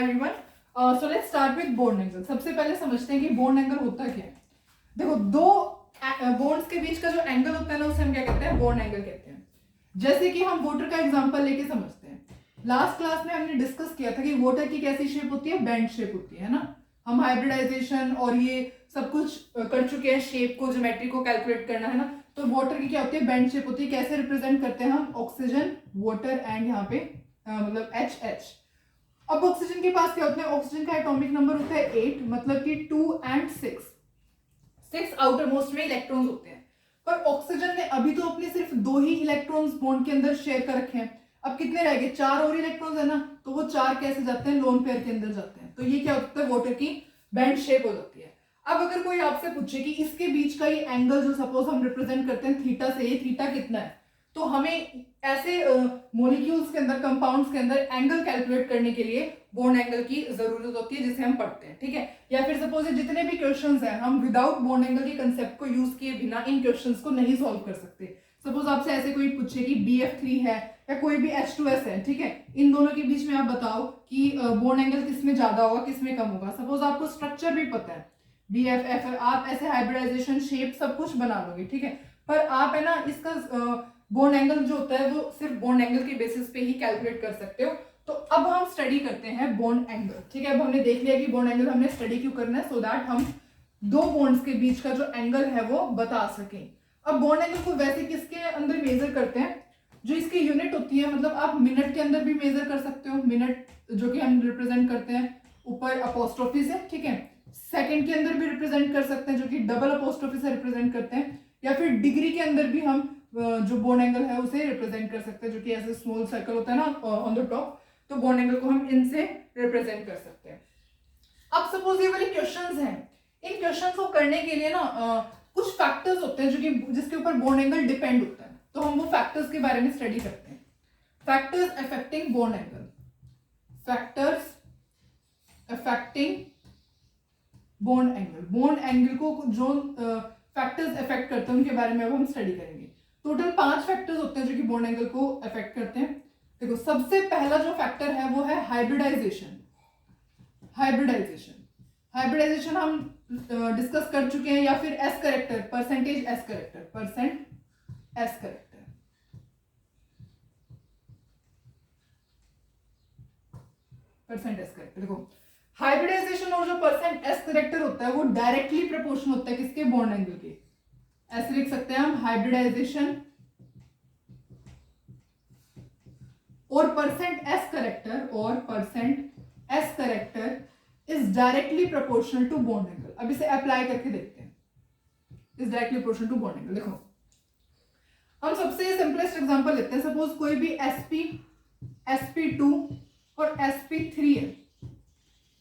Everyone, so let's start with bond angle. सबसे पहले समझते हैं कि बॉन्ड एंगल होता क्या है। देखो, दो बॉन्ड्स के बीच का जो एंगल होता है ना, उसे हम क्या कहते हैं? बॉन्ड एंगल कहते हैं। जैसे कि हम वाटर का एग्जांपल लेके समझते हैं। लास्ट क्लास में हमने डिस्कस किया था कि वाटर की कैसी शेप होती है? बेंड शेप होती है ना। हम हाइब्रिडाइजेशन और ये सब कुछ कर चुके हैं, शेप को, ज्योमेट्री को कैलकुलेट करना है ना। तो वाटर की क्या होती है? बेंड शेप होती है। कैसे रिप्रेजेंट करते हैं हम? ऑक्सीजन, वाटर एंड यहाँ पे मतलब HH। अब ऑक्सीजन के पास क्या होता है? ऑक्सीजन का एटॉमिक नंबर होता है 8, मतलब कि 2 and 6 आउटर मोस्ट में इलेक्ट्रॉन्स होते हैं। पर ऑक्सीजन ने अभी तो अपने सिर्फ 2 ही इलेक्ट्रॉन्स बॉन्ड के अंदर शेयर कर रखे हैं। अब कितने रह गए? 4 और इलेक्ट्रॉन्स है ना। तो वो 4 कैसे जाते हैं? लोन पेयर के अंदर जाते हैं। तो ये क्या होता है? वाटर की बैंड शेप हो जाती है। अब अगर कोई आपसे पूछे कि इसके बीच का ये एंगल जो सपोज हम रिप्रेजेंट करते हैं थीटा से, ये थीटा कितना है, तो हमें ऐसे मॉलिक्यूल्स के अंदर, कंपाउंड्स के अंदर एंगल कैलकुलेट करने के लिए बॉन्ड एंगल की जरूरत होती है, जिसे हम पढ़ते हैं। ठीक है। या फिर सपोज जितने भी क्वेश्चंस हैं, हम विदाउट बॉन्ड एंगल के कंसेप्ट को यूज किए बिना इन क्वेश्चंस को नहीं सॉल्व कर सकते। सपोज आपसे ऐसे कोई पूछे कि BF3 है या कोई भी H2S है, ठीक है, इन दोनों के बीच में आप बताओ कि बॉन्ड एंगल किसमें ज्यादा होगा, किसमें कम होगा। सपोज आपको स्ट्रक्चर भी पता है, BF, आप ऐसे हाइब्रिडाइजेशन, शेप सब कुछ बना लोगे, ठीक है। पर आप है ना, इसका बॉन्ड एंगल जो होता है वो सिर्फ बॉन्ड एंगल के बेसिस पे ही कैलकुलेट कर सकते हो। तो अब हम स्टडी करते हैं बॉन्ड एंगल। ठीक है। अब हमने देख लिया कि बॉन्ड एंगल हमने स्टडी क्यों करना है, सो दैट हम दो बॉन्ड्स के बीच का जो एंगल है वो बता सकें। अब बॉन्ड एंगल को वैसे किसके अंदर मेजर करते हैं? जो इसकी यूनिट होती है, मतलब आप मिनट के अंदर भी मेजर कर सकते हो। मिनट जो कि हम रिप्रेजेंट करते हैं ऊपर अपोस्ट्रोफी से, ठीक है। सेकंड के अंदर भी रिप्रेजेंट कर सकते हैं, जो कि डबल अपोस्ट्रोफी से रिप्रेजेंट करते हैं। या फिर डिग्री के अंदर भी हम जो बॉन्ड एंगल है उसे रिप्रेजेंट कर सकते हैं, जो कि ऐसे स्मॉल सर्कल होता है ना ऑन द टॉप। तो बॉन्ड एंगल को हम इनसे रिप्रेजेंट कर सकते हैं। अब सपोज ये वाले क्वेश्चंस हैं, इन क्वेश्चंस को करने के लिए ना कुछ फैक्टर्स होते हैं जो कि जिसके ऊपर बॉन्ड एंगल डिपेंड होता है। तो हम वो फैक्टर्स के बारे में स्टडी करते हैं। Factors affecting bond angle, factors affecting bond angle. Bond angle को जो फैक्टर्स अफेक्ट करते हैं उनके बारे में अब हम स्टडी करेंगे। टोटल 5 फैक्टर्स होते हैं जो कि बॉन्ड एंगल को अफेक्ट करते हैं। देखो, सबसे पहला जो फैक्टर है वो है हाइब्रिडाइजेशन। हाइब्रिडाइजेशन हम डिस्कस कर चुके हैं। या फिर S character, percentage S character, देखो, हाइब्रिडाइजेशन और जो परसेंट एस करेक्टर होता है वो डायरेक्टली प्रोपोर्शनल होता है किसके? बॉन्ड एंगल के। ऐसे लिख सकते हैं हम, हाइब्रिडाइजेशन और percent s character is directly proportional to bond angle. अब इसे अप्लाई करके देखते हैं। Is directly proportional to bond angle. देखो, हम सबसे सिंपलेस्ट एग्जांपल लेते हैं। सपोज कोई भी sp2 और sp3 है।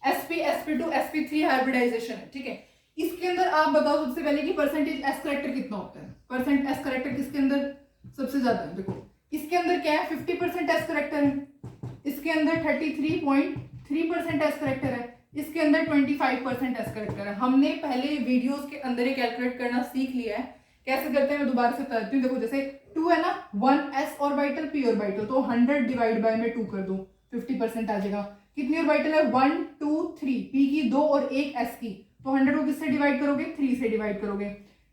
sp2 sp3 हाइब्रिडाइजेशन है, ठीक है। इसके अंदर आप बताओ सबसे पहले कि परसेंटेज एस करेक्टर कितना होता है? परसेंट एस करेक्टर किसके अंदर सबसे ज्यादा है? देखो, इसके अंदर क्या है? 50% एस करेक्टर है। इसके अंदर 33.3% एस करेक्टर है। इसके अंदर 25% एस करेक्टर है। हमने पहले वीडियोस के अंदर ही कैलकुलेट करना सीख लिया है। कैसे करते हैं मैं दोबारा से बताती हूँ। देखो, जैसे 2 है ना, 1 s ऑर्बिटल p ऑर्बिटल, तो 100 डिवाइड बाय में 2 कर दो, 50% आ जाएगा। कितनी ऑर्बिटल है? 1 2 3, p की 2 और 1 s की, तो 100 को किससे डिवाइड करोगे? 3 से डिवाइड करोगे।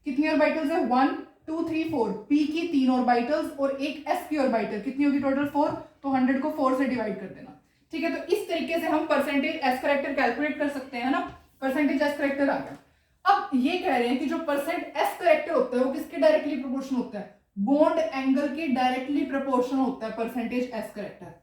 कितनी ऑर्बिटल्स है? 1 2 3 4, p की 3 ऑर्बिटल्स और 1 s की ऑर्बिटल, कितनी होगी टोटल? 4। तो 100 को 4 से डिवाइड कर देना, ठीक है। तो इस तरीके से हम परसेंटेज एस करेक्टर कैलकुलेट कर सकते हैं ना। परसेंटेज एस करेक्टर आ गया। अब ये कह रहे हैं कि जो परसेंट एस करेक्टर होता है वो किसके डायरेक्टली प्रोपोर्शनल होता है? बॉन्ड एंगल के डायरेक्टली प्रोपोर्शनल होता है परसेंटेज एस करेक्टर।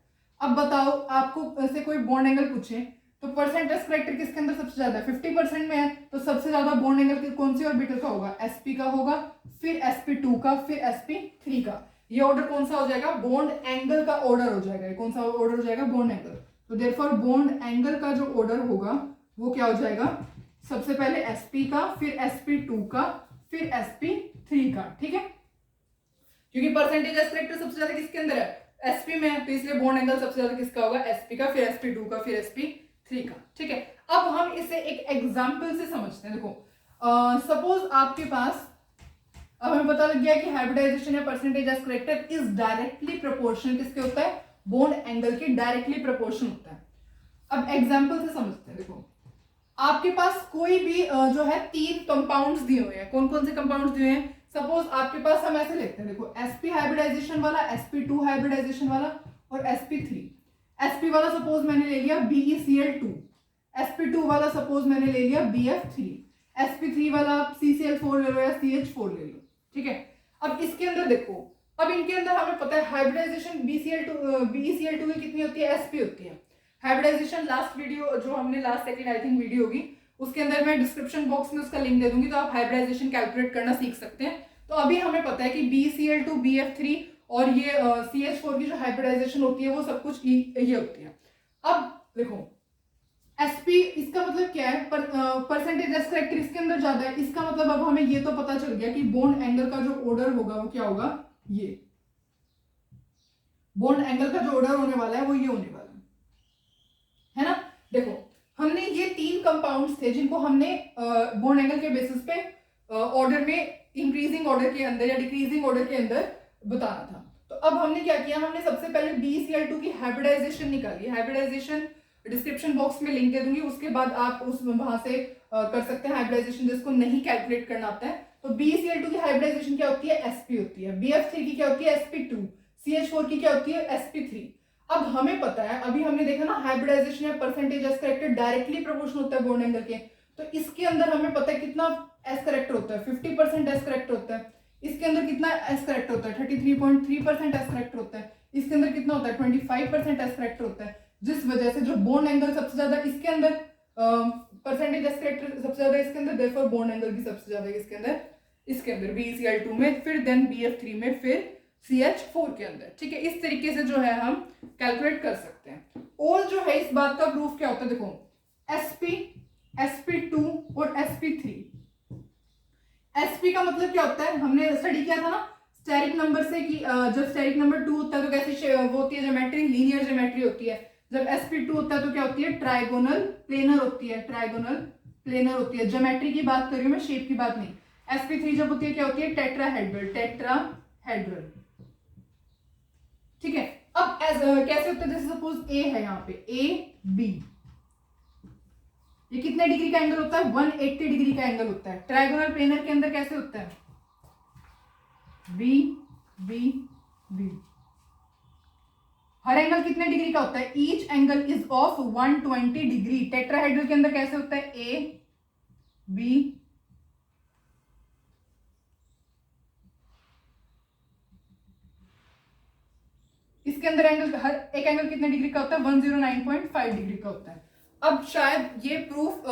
अब बताओ, आपको ऐसे कोई बॉन्ड एंगल पूछे तो परसेंट एस करेक्टर किसके अंदर सबसे ज्यादा है? 50% में है, तो सबसे ज्यादा बॉन्ड एंगल कौन सी ऑर्बिटल का होगा? sp का होगा, फिर sp2 का, फिर sp3 का। ये ऑर्डर कौन सा हो जाएगा? बॉन्ड एंगल का ऑर्डर हो जाएगा। कौन सा ऑर्डर हो जाएगा? Bond angle. तो देयरफॉर बॉन्ड एंगल का जो ऑर्डर होगा वो क्या हो जाएगा? सबसे पहले sp का, फिर sp2 का, फिर sp3 का, ठीक है। क्योंकि परसेंटेज एस करेक्टर सबसे ज्यादा किसके अंदर है? sp में है, तो इसलिए बॉन्ड एंगल सबसे ज्यादा किसका होगा? sp का, फिर sp2 का, फिर sp3 का, ठीक है। अब हम इसे एक एग्जांपल से समझते हैं। देखो, सपोज आपके पास, अब हमें पता लग गया कि हाइब्रिडाइजेशन या percentage S character is directly proportional किसके होता है? बॉन्ड एंगल के डायरेक्टली प्रोपोर्शनल होता है। अब एग्जाम्पल से समझते हैं। देखो आपके पास कोई भी जो है 3 कंपाउंड्स दिए हुए हैं। कौन कौन से कंपाउंड्स दिए हैं? सपोज आपके पास हम ऐसे लेते हैं, देखो sp हाइब्रिडाइजेशन वाला, sp2 हाइब्रिडाइजेशन वाला और sp3। sp वाला सपोज मैंने ले लिया BeCl2, sp2 वाला सपोज मैंने ले लिया BF3, sp3 वाला CCl4 ले लो या CH4 ले लो, ठीक है। अब इसके अंदर देखो, अब इनके अंदर हमें पता है हाइब्रिडाइजेशन BeCl2 की कितनी होती है? sp होती है। हाइब्रिडाइजेशन लास्ट वीडियो जो हमने last second I think video होगी, उसके अंदर मैं डिस्क्रिप्शन बॉक्स में उसका लिंक दे दूंगी, तो आप हाइब्रिडाइजेशन कैलकुलेट करना सीख सकते हैं। तो अभी हमें पता है कि BeCl2 BF3 और ये CH4 की जो हाइब्रिडाइजेशन होती है वो सब कुछ ये होती है। अब देखो sp इसका मतलब क्या है? परसेंटेज एस करेक्टर इसके अंदर ज्यादा है, इसका मतलब अब हमें ये तो पता चल गया कि बॉन्ड एंगल का जो ऑर्डर होगा वो क्या होगा? ये बॉन्ड एंगल का जो ऑर्डर होने वाला है वो ये होने वाला है ना। देखो हमने ये 3 कंपाउंड्स थे जिनको हमने बॉन्ड एंगल के बेसिस पे ऑर्डर में इंक्रीजिंग ऑर्डर के अंदर या डिक्रीजिंग ऑर्डर के अंदर बताना था। तो अब हमने क्या किया? हमने सबसे पहले BeCl2 की हाइब्रिडाइजेशन निकाली। हाइब्रिडाइजेशन डिस्क्रिप्शन बॉक्स में लिंक दे दूंगी, उसके बाद आप उस वहां से कर सकते हैं हाइब्रिडाइजेशन, जिसको नहीं कैलकुलेट करना आता है। तो BeCl2 की हाइब्रिडाइजेशन क्या होती है? sp होती है। BF3 की क्या होती है? sp2। CH4 की क्या होती है? sp3। अब हमें पता है, अभी हमने देखा ना हाइब्रिडाइजेशन या percentage S character directly proportional होता है बॉन्ड एंगल के। तो इसके अंदर हमें पता है कितना एस करेक्टर होता है? 50% एस करेक्टर होता है। इसके अंदर कितना एस करेक्टर होता है? 33.3% एस करेक्टर होता है। इसके अंदर कितना होता है? 25% एस करेक्टर होता है। जिस वजह से जो बॉन्ड एंगल सबसे ज्यादा इसके अंदर परसेंटेज एस करेक्टर सबसे ज्यादा इसके अंदर, देयरफॉर बॉन्ड एंगल भी सबसे ज्यादा इसके अंदर BeCl2 में, फिर देन BF3 में, फिर CH4 के अंदर, ठीक है। इस तरीके से जो है हम कैलकुलेट कर सकते हैं। और जो है इस बात का प्रूफ क्या होता है? देखो sp, sp2 और sp3। sp का मतलब क्या होता है? हमने स्टडी किया था ना स्टेरिक नंबर से कि जब स्टेरिक नंबर 2 होता है तो कैसी वो होती है? ज्योमेट्री, लीनियर ज्योमेट्री होती है। जब sp2 होता है तो क्या होती है? ट्राइगोनल प्लेनर होती है। ट्राइगोनल प्लेनर होती है। ज्योमेट्री की बात कर रही हूं मैं, शेप की बात नहीं। sp3 जब होती है क्या होती है? टेट्राहेड्रल। टेट्राहेड्रल, ठीक है। अब कैसे होता है? जैसे सपोज A है, यहाँ पे AB, ये कितने डिग्री का एंगल होता है? 180 डिग्री का एंगल होता है। ट्राइगोनल प्लेनर के अंदर कैसे होता है? B B B। हर एंगल कितने डिग्री का होता है? Each angle is of 120 degree. Tetrahedral के अंदर कैसे होता है? A B, इसके अंदर एंगल, हर एक एंगल कितने डिग्री का होता है? 109.5 डिग्री का होता है। अब शायद ये प्रूफ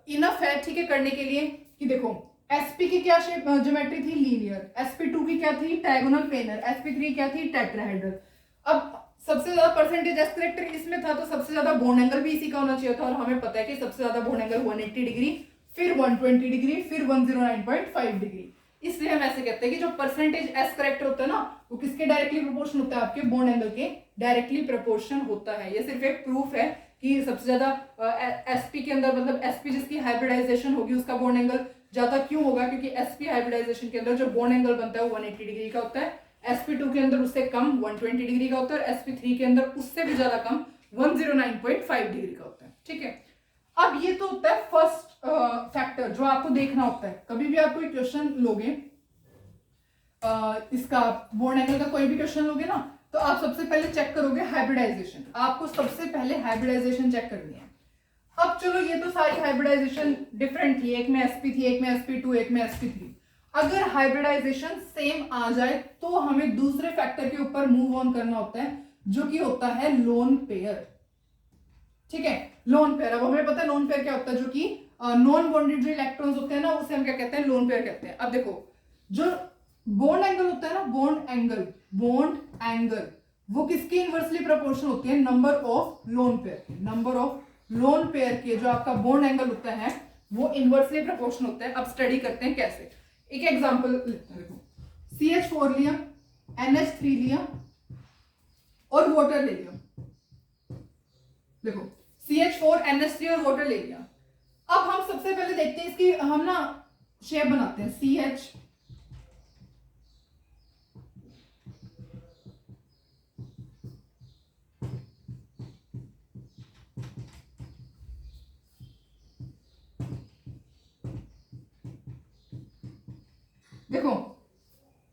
इनफ है, ठीक है, करने के लिए कि देखो sp की क्या शेप ज्योमेट्री थी? लीनियर। sp2 की क्या थी? Trigonal planar. sp3 क्या थी? टेट्राहेड्रल। अब सबसे ज्यादा परसेंटेज एस करेक्टर इसमें था, तो सबसे ज्यादा बॉन्ड एंगल भी इसी का होना चाहिए था। और हमें पता है कि सबसे ज्यादा बॉन्ड एंगल 180 डिग्री, फिर 120 डिग्री, फिर 109.5 डिग्री। इसलिए हम ऐसे कहते हैं कि जो परसेंटेज एस करेक्टर होता है ना, वो किसके डायरेक्टली प्रोपोर्शन होता है? आपके बॉन्ड एंगल के डायरेक्टली प्रोपोर्शन होता है। ये सिर्फ एक प्रूफ है कि सबसे ज्यादा sp के अंदर, मतलब sp जिसकी हाइब्रिडाइजेशन होगी उसका बॉन्ड एंगल ज्यादा क्यों होगा? क्योंकि sp हाइब्रिडाइजेशन के अंदर जो बॉन्ड एंगल बनता है वो 180 डिग्री का होता है। sp2 के अंदर उससे कम 120 डिग्री का होता है, और sp3 के अंदर उससे भी ज्यादा कम 109.5 डिग्री का होता है, ठीक है। अब ये तो होता है फर्स्ट फैक्टर जो आपको देखना होता है। कभी भी आप कोई क्वेश्चन लोगे, इसका बॉन्ड एंगल का कोई भी क्वेश्चन लोगे ना, तो आप सबसे पहले चेक करोगे हाइब्रिडाइजेशन। आपको सबसे पहले हाइब्रिडाइजेशन चेक करनी है। अब चलो ये तो सारी हाइब्रिडाइजेशन डिफरेंट थी, एक में sp थी, एक में sp2, एक में sp3। अगर हाइब्रिडाइजेशन सेम आ जाए तो हमें दूसरे फैक्टर के ऊपर मूव ऑन करना होता है, जो कि होता है लोन पेयर, ठीक है। लोन पेयर, अब हमें पता है लोन पेयर क्या होता है, जो कि नॉन बॉन्डेड जो इलेक्ट्रॉन्स होते हैं ना, उसे हम क्या कहते हैं? लोन पेयर कहते हैं। अब देखो जो बॉन्ड एंगल होता है ना, बॉन्ड एंगल वो किसके इनवर्सली प्रोपोर्शनल होती है? नंबर ऑफ लोन पेयर के। नंबर ऑफ लोन पेयर के जो आपका बॉन्ड एंगल होता है वो इनवर्सली प्रोपोर्शनल होता है। अब स्टडी करते हैं कैसे। एक एग्जांपल लेते हैं। देखो CH4 लिया, NH3 लिया और वाटर ले लिया। देखो CH4, NH3 और वाटर ले लिया। अब हम सबसे पहले देखते हैं इसकी, हम ना शेप बनाते हैं। CH देखो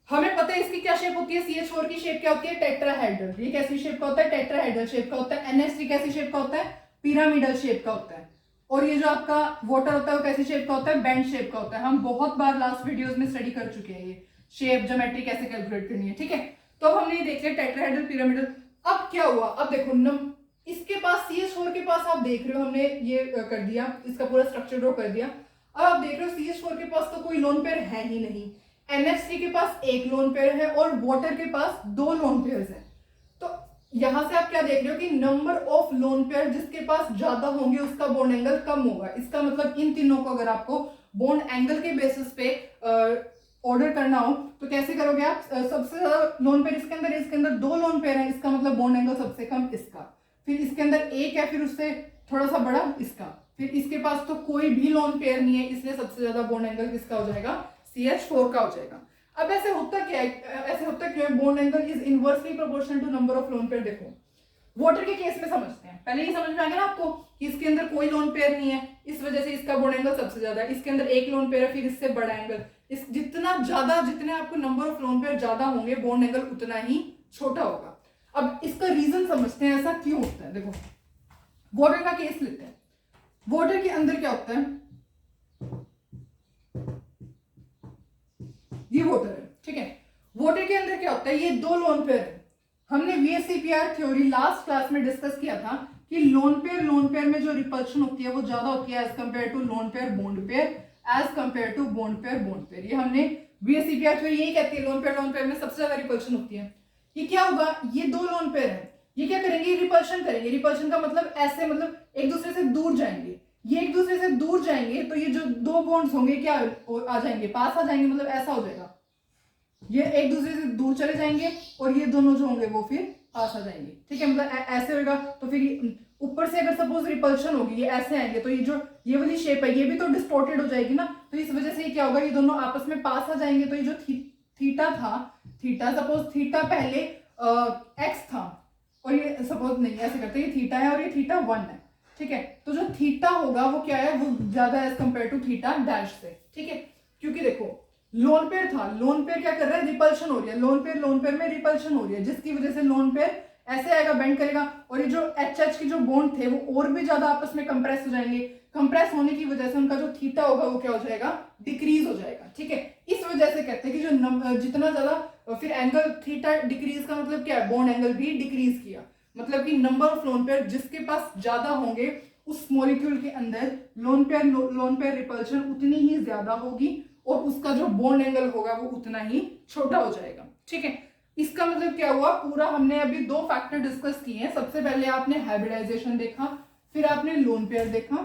हमें पता है इसकी क्या शेप होती है, CH4 की शेप क्या होती है, टेट्राहेड्रल। ये कैसी शेप का होता है, टेट्राहेड्रल शेप का होता है। NH3 कैसी शेप का होता है, पिरामिडल शेप का होता है। और ये जो आपका वाटर होता है वो कैसी शेप का होता है, बेंड शेप का होता है। हम बहुत बार लास्ट वीडियोस में स्टडी कर चुके हैं ये शेप, ज्योमेट्री कैसे कैलकुलेट करनी है, ठीक है। तो अब हमने ये देख लिया टेट्राहेड्रल, पिरामिडल। अब क्या हुआ, अब देखो इसके पास CH4 के पास आप देख रहे हो हमने ये कर दिया, इसका पूरा स्ट्रक्चर ड्रॉ कर दिया। अब आप देख रहे हो CH4 के पास तो कोई लोन पेयर है ही नहीं, NH3 के पास एक लोन पेयर है और वाटर के पास 2 लोन पेयर्स हैं। तो यहां से आप क्या देख रहे हो कि नंबर ऑफ लोन पेयर जिसके पास ज्यादा होंगे उसका बॉन्ड एंगल कम होगा। इसका मतलब इन तीनों को अगर आपको बॉन्ड एंगल के बेसिस पे ऑर्डर करना हो तो कैसे करोगे आप, सबसे ज्यादा लोन पेयर इसके अंदर 2 लोन पेयर है, इसका मतलब बॉन्ड एंगल सबसे कम इसका, फिर इसके अंदर एक है, फिर उससे थोड़ा सा बड़ा इसका, फिर इसके पास तो कोई भी लोन पेयर नहीं है, इसलिए सबसे ज्यादा बॉन्ड एंगल किसका हो जाएगा, CH4 का हो जाएगा। अब ऐसे होता क्या है, ऐसे होता क्यों है, bond angle is inversely proportional to number of lone pair. देखो वाटर के केस में समझते हैं, पहले ये समझ में आ गया ना आपको कि इसके अंदर कोई लोन पेयर नहीं है, इस वजह से इसका बॉन्ड एंगल सबसे ज्यादा है। इसके अंदर एक लोन पेयर है, फिर इससे बड़ा एंगल, इस जितने आपको नंबर ऑफ लोन पेयर ज्यादा होंगे बॉन्ड एंगल उतना ही छोटा होगा। अब इसका रीजन समझते हैं ऐसा क्यों होता है। देखो वाटर का केस लेते हैं, वाटर के अंदर क्या होता है, ये वाटर है, ठीक है। वाटर के अंदर क्या होता है, ये 2 लोन पेयर है। हमने VSEPR थ्योरी लास्ट क्लास में डिस्कस किया था कि लोन पेयर में जो रिपल्शन होती है वो ज्यादा होती है as compare to lone pair bond pair, as compare to bond pair. ये हमने VSEPR थ्योरी यही कहती है, लोन पेयर में सबसे ज्यादा रिपल्शन होती है। ये क्या होगा, ये 2 लोन पेयर है, ये क्या करेंगे, रिपल्शन करेंगे। रिपल्शन का मतलब ऐसे, मतलब एक दूसरे से दूर जाएंगे, ये एक दूसरे से दूर जाएंगे तो ये जो 2 बॉन्ड्स होंगे क्या आ जाएंगे, पास आ जाएंगे, मतलब ऐसा हो जाएगा, ये एक दूसरे से दूर चले जाएंगे और ये दोनों जो होंगे वो फिर पास आ जाएंगे, ठीक है। मतलब ऐसे होगा तो फिर ऊपर से अगर सपोज रिपल्शन होगी, ये ऐसे आएंगे तो ये वाली शेप है ये भी तो डिस्टॉर्टेड हो जाएगी ना, तो इस वजह से क्या होगा, ये दोनों आपस में पास आ जाएंगे। तो ये जो थीटा था, सपोज थीटा पहले एक्स था और ये सपोज नहीं ऐसे करते, ये थीटा है और ये थीटा 1 है, ठीक है। तो जो थीटा होगा वो क्या है, वो ज्यादा as compare to theta dash से, ठीक है। क्योंकि देखो लोन पेयर था, लोन पेयर क्या कर रहा है, रिपल्शन हो रही है, लोन पेयर में रिपल्शन हो रही है, जिसकी वजह से लोन पेयर ऐसे आएगा, बेंड करेगा और ये जो HH की जो बॉन्ड थे वो और भी ज्यादा आपस में कंप्रेस हो जाएंगे। कंप्रेस होने की वजह से उनका जो थीटा होगा वो क्या हो जाएगा, डिक्रीज हो जाएगा, ठीक है। इस वजह से कहते हैं कि जो जितना ज्यादा फिर एंगल थीटा डिक्रीज का मतलब क्या है, बॉन्ड एंगल भी डिक्रीज किया, मतलब कि नंबर ऑफ लोन पेयर जिसके पास ज्यादा होंगे उस मॉलिक्यूल के अंदर लोन पेयर रिपल्शन उतनी ही ज्यादा होगी और उसका जो बॉन्ड एंगल होगा वो उतना ही छोटा हो जाएगा, ठीक है। इसका मतलब क्या हुआ, पूरा हमने अभी 2 फैक्टर डिस्कस किए हैं। सबसे पहले आपने हाइब्रिडाइजेशन देखा, फिर आपने लोन पेयर देखा।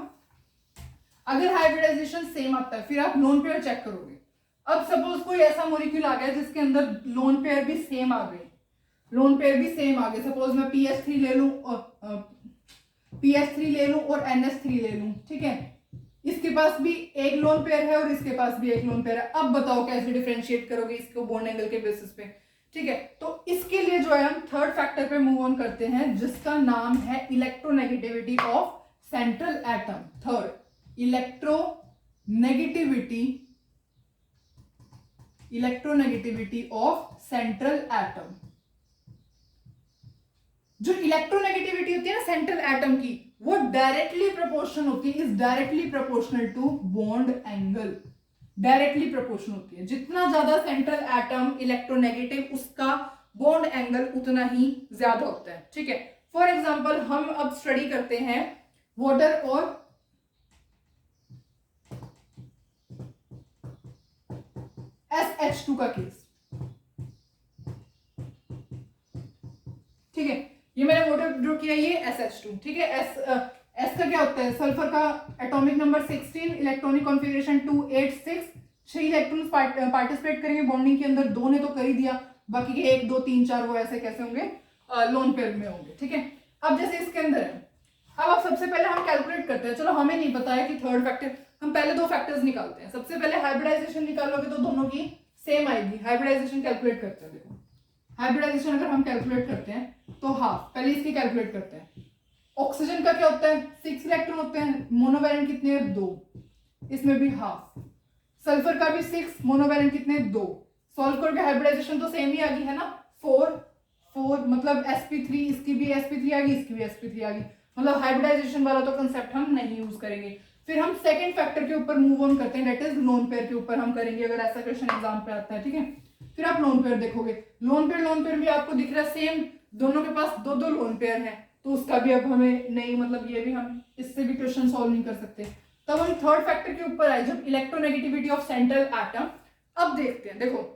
अगर हाइब्रिडाइजेशन सेम आता है फिर आप लोन पेयर चेक करोगे। अब सपोज कोई ऐसा मॉलिक्यूल आ गया जिसके अंदर लोन पेयर भी सेम आ गए, सपोज मैं PH3 ले लूं और NH3 ले लूं, ठीक है। इसके पास भी एक लोन पेयर है और इसके पास भी एक लोन पेयर है। अब बताओ कैसे डिफरेंशिएट करोगे इसको बॉन्ड एंगल के बेसिस पे, ठीक है। तो इसके लिए जो है हम थर्ड फैक्टर पे मूव ऑन करते हैं जिसका नाम है electronegativity of central atom. Third, electronegativity of central atom. जो इलेक्ट्रोनेगेटिविटी होती है ना सेंट्रल एटम की, वो डायरेक्टली प्रोपोर्शनल होती है, is directly proportional to bond angle. Directly proportional होती है, जितना ज्यादा सेंट्रल एटम इलेक्ट्रोनेगेटिव उसका बॉन्ड एंगल उतना ही ज्यादा होता है, ठीक है। फॉर एग्जांपल हम अब स्टडी करते हैं वाटर और SH2 का केस, ठीक है। ये मैंने वाटर ड्रॉ किया, ये SH2, ठीक है। S का क्या होता है, सल्फर का atomic number 16, electronic configuration 286, 6 electrons participate करेंगे बॉन्डिंग के अंदर, 2 ने तो कर ही दिया, बाकी के 1 2 3 4 वो ऐसे कैसे होंगे, लोन पेयर में होंगे, ठीक है। अब जैसे इसके अंदर है, अब आप सबसे पहले हम कैलकुलेट करते हैं। चलो हमें नहीं पता है कि थर्ड फैक्टर, हम पहले 2 फैक्टर्स निकालते हैं। सबसे पहले हाइब्रिडाइजेशन निकालोगे तो दोनों की सेम आएगी। हाइब्रिडाइजेशन कैलकुलेट करते हैं। देखो हाइब्रिडाइजेशन अगर हम कैलकुलेट करते हैं तो हाफ, पहले इसकी कैलकुलेट करते हैं। ऑक्सीजन का क्या होता है, 6 इलेक्ट्रॉन होते हैं, मोनोवैलेंट कितने हैं, 2, इसमें भी हाफ। सल्फर का भी 6, मोनोवैलेंट कितने 2। सॉल्व करके हाइब्रिडाइजेशन तो सेम ही आ गई है ना 4 मतलब sp3, इसकी भी sp3 आ गई, इसकी भी sp3 आ गई, मतलब हाइब्रिडाइजेशन वाला तो कंसेप्ट हम नहीं यूज करेंगे। फिर हम सेकंड फैक्टर के ऊपर मूव ऑन करते हैं, दैट इज लोन पेयर के ऊपर हम करेंगे अगर ऐसा क्वेश्चन एग्जाम पे आता है, ठीक है। फिर आप लोन पेयर देखोगे, लोन पेयर भी आपको दिख रहा है सेम, दोनों के पास दो दो लोन पेयर है, तो उसका भी अब हमें नहीं, मतलब ये भी हम इससे भी क्वेश्चन सॉल्व नहीं कर सकते। तब हम थर्ड फैक्टर के ऊपर आए, जब इलेक्ट्रोनेगेटिविटी ऑफ सेंट्रल एटम। अब देखते हैं, देखो